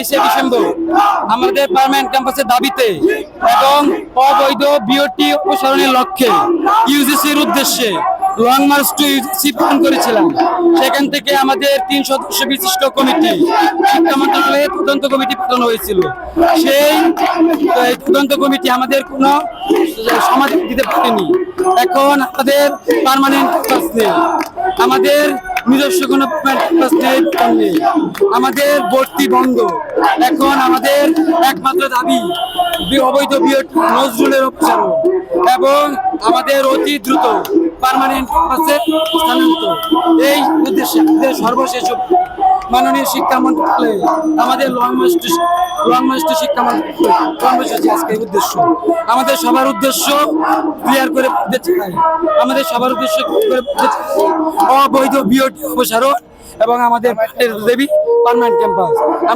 22শে December আমাদের permanent ক্যাম্পাসের দাবিতে এবং অবৈধ বিওটি অপসারণের লক্ষ্যে ইউজিসির উদ্দেশ্যে লং মার্চ টু ইউজিসি পালন করেছিলাম। সেখান থেকে আমাদের 3 সদস্য বিশিষ্ট কমিটি শিক্ষা মন্ত্রণালয়ে তদন্ত কমিটি পাঠানো হয়েছিল। সেই তদন্ত কমিটি আমাদের কোনো সমাধান দিতে পারেনি। এখন আমাদের পার্মানেন্ট ক্যাম্পাস নেই, আমাদের নিজস্ব কোনো ক্যাম্পাস নেই, আমাদের ভর্তি বন্ধ। এখন আমাদের একমাত্র দাবি অবৈধ বিওটি নজরুলের অপসারণ এবং আমাদের অতি দ্রুত পার্মানেন্ট ক্যাম্পাসে স্থানান্তর। এই উদ্দেশ্যে আমাদের সর্বশেষ মাননীয় শিক্ষা মন্ত্রণালয়ে আমাদের লং মার্চ টু শিক্ষা মন্ত্রণালয় কর্মসূচি আজকের উদ্দেশ্য। আমাদের সবার উদ্দেশ্য ক্লিয়ার করে বলতে চাই, আমাদের সবার উদ্দেশ্য অবৈধ বিওটি অপসারণ এবং আমাদের দেবী পার্মানেন্ট ক্যাম্পাস।